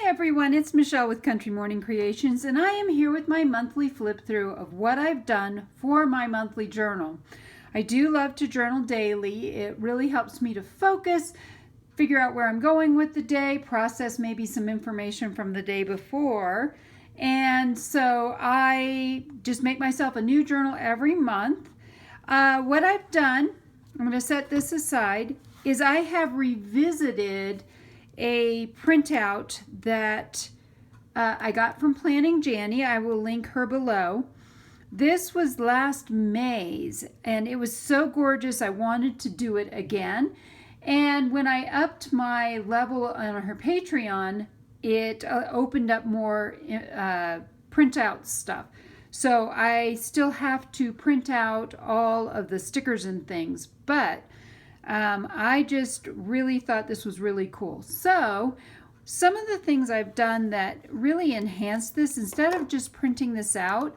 Hi everyone, it's Michelle with Country Morning Creations, and I am here with my monthly flip through of what I've done for my monthly journal. I do love to journal daily. It really helps me to focus, figure out where I'm going with the day, process maybe some information from the day before. And so I just make myself a new journal every month. What I've done, I'm going to set this aside, is I have revisited a printout that I got from Planning Janny. I will link her below. This was last May's and it was so gorgeous I wanted to do it again. And when I upped my level on her Patreon, it opened up more printout stuff. So I still have to print out all of the stickers and things, but I just really thought this was really cool. So some of the things I've done that really enhanced this, instead of just printing this out,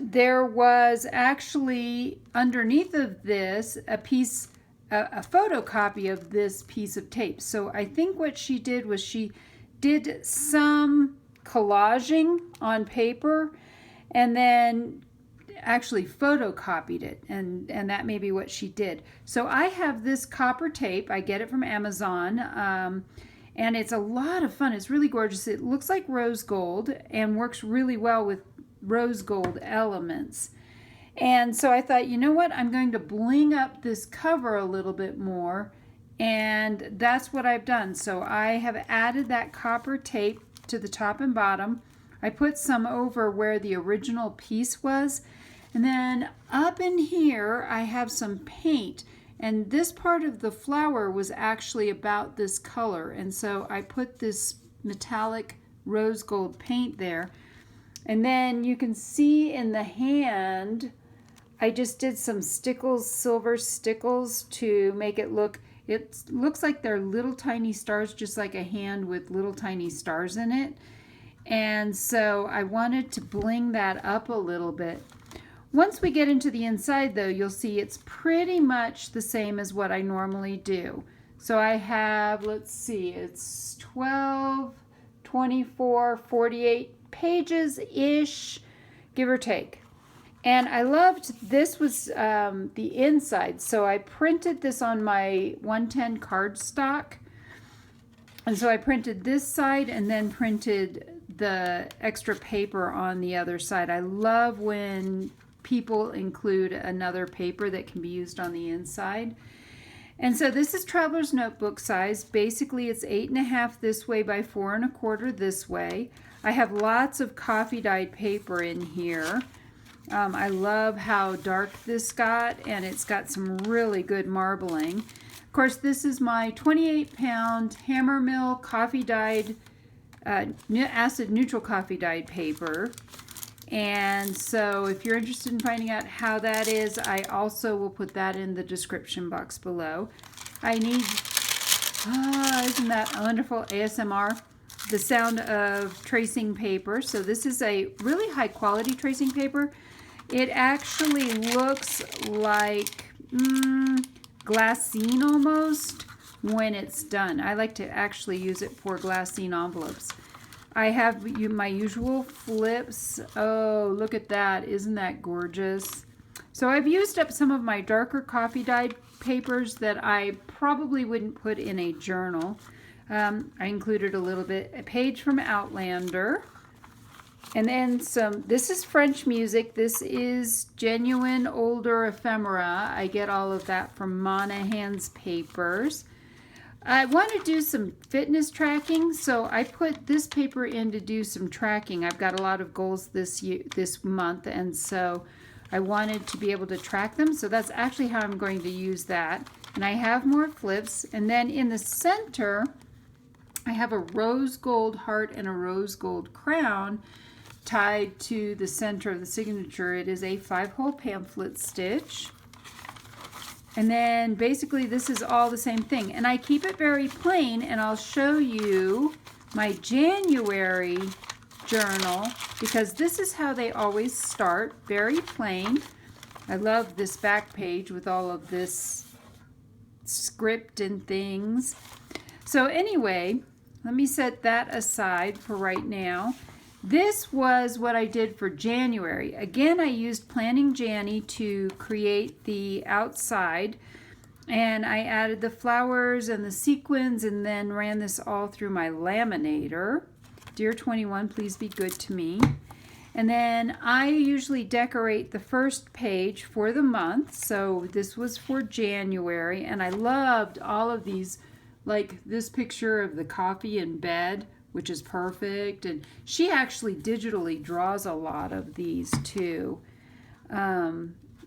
there was actually underneath of this a photocopy of this piece of tape. So I think what she did was she did some collaging on paper and then actually photocopied it, and that may be what she did. So I have this copper tape. I get it from Amazon, and it's a lot of fun. It's really gorgeous. It looks like rose gold and works really well with rose gold elements. And so I thought, you know what, I'm going to bling up this cover a little bit more, and that's what I've done. So I have added that copper tape to the top and bottom. I put some over where the original piece was. And then up in here, I have some paint. And this part of the flower was actually about this color. And so I put this metallic rose gold paint there. And then you can see in the hand, I just did some stickles, silver stickles to make it looks like they're little tiny stars, just like a hand with little tiny stars in it. And so I wanted to bling that up a little bit. Once we get into the inside though, you'll see it's pretty much the same as what I normally do. So I have, let's see, it's 12, 24, 48 pages-ish, give or take. And I loved, this was the inside. So I printed this on my 110 cardstock. And so I printed this side and then printed the extra paper on the other side. I love when people include another paper that can be used on the inside. And so this is Traveler's Notebook size. Basically it's 8.5 this way by 4 1/4 this way. I have lots of coffee dyed paper in here. I love how dark this got, and it's got some really good marbling. Of course, this is my 28-pound Hammermill coffee dyed, acid neutral coffee dyed paper. And so if you're interested in finding out how that is, I also will put that in the description box below. I need, isn't that wonderful ASMR? The sound of tracing paper. So this is a really high quality tracing paper. It actually looks like glassine almost when it's done. I like to actually use it for glassine envelopes. I have my usual flips. Oh, look at that. Isn't that gorgeous? So I've used up some of my darker coffee dyed papers that I probably wouldn't put in a journal. I included a little bit, a page from Outlander. And then some, this is French music. This is genuine older ephemera. I get all of that from Monahan's papers. I want to do some fitness tracking, so I put this paper in to do some tracking. I've got a lot of goals this month, and so I wanted to be able to track them. So that's actually how I'm going to use that. And I have more flips. And then in the center, I have a rose gold heart and a rose gold crown tied to the center of the signature. It is a 5-hole pamphlet stitch. And then basically this is all the same thing. And I keep it very plain, and I'll show you my January journal because this is how they always start, very plain. I love this back page with all of this script and things. So anyway, let me set that aside for right now. This was what I did for January. Again, I used Planning Janny to create the outside, and I added the flowers and the sequins and then ran this all through my laminator. Dear 21, please be good to me. And then I usually decorate the first page for the month. So this was for January, and I loved all of these, like this picture of the coffee in bed, which is perfect. And she actually digitally draws a lot of these too.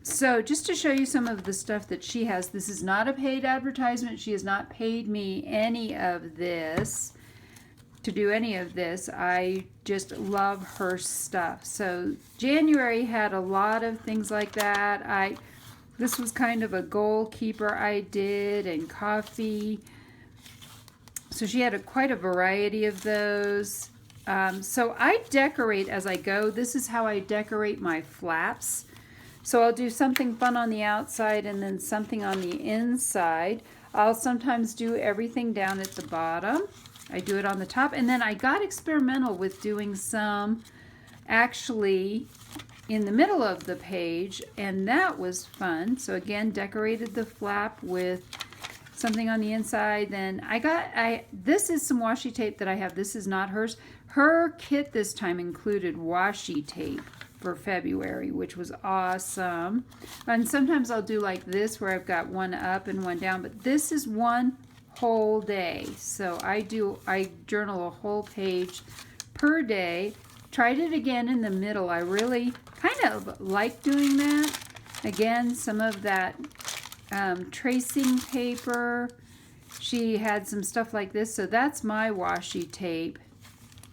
So just to show you some of the stuff that she has, this is not a paid advertisement. She has not paid me any of this to do any of this. I just love her stuff. So January had a lot of things like that. This was kind of a goalkeeper I did, and coffee. So she had quite a variety of those. So I decorate as I go. This is how I decorate my flaps. So I'll do something fun on the outside and then something on the inside. I'll sometimes do everything down at the bottom. I do it on the top, and then I got experimental with doing some actually in the middle of the page, and that was fun. So again, decorated the flap with something on the inside. Then this is some washi tape that I have. This is not hers. Her kit this time included washi tape for February, which was awesome. And sometimes I'll do like this where I've got one up and one down, but this is one whole day. So I journal a whole page per day. Tried it again in the middle. I really kind of like doing that. Again, some of that tracing paper. She had some stuff like this, so that's my washi tape,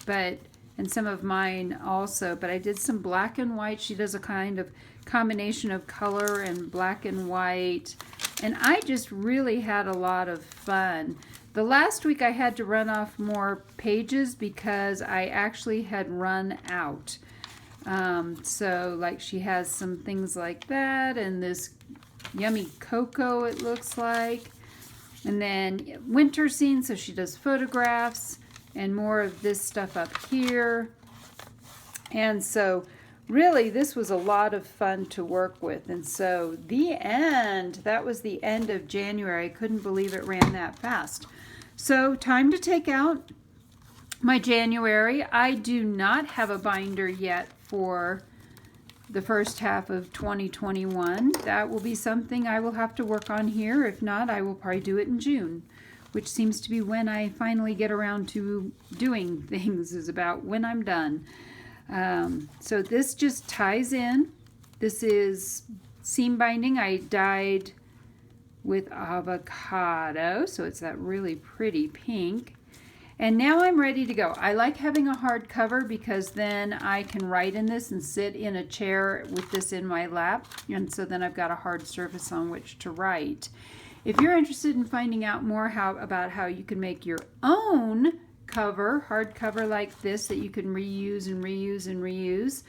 and some of mine also, but I did some black and white. She does a kind of combination of color and black and white, and I just really had a lot of fun. The last week I had to run off more pages because I actually had run out. So like she has some things like that, and this yummy cocoa it looks like, and then winter scene, so she does photographs and more of this stuff up here. And so really this was a lot of fun to work with. And so that was the end of January. I couldn't believe it ran that fast. So time to take out my January. I do not have a binder yet for the first half of 2021. That will be something I will have to work on here. If not, I will probably do it in June, which seems to be when I finally get around to doing things, is about when I'm done. So this just ties in. This is seam binding. I dyed with avocado, so it's that really pretty pink. And now I'm ready to go. I like having a hard cover because then I can write in this and sit in a chair with this in my lap. And so then I've got a hard surface on which to write. If you're interested in finding out more about how you can make your own cover, hard cover like this that you can reuse and reuse and reuse,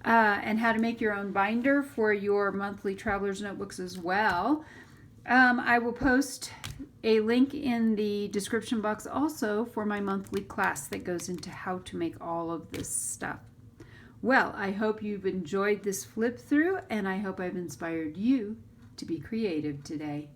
and how to make your own binder for your monthly Traveler's Notebooks as well, I will post a link in the description box also for my monthly class that goes into how to make all of this stuff. Well, I hope you've enjoyed this flip through, and I hope I've inspired you to be creative today.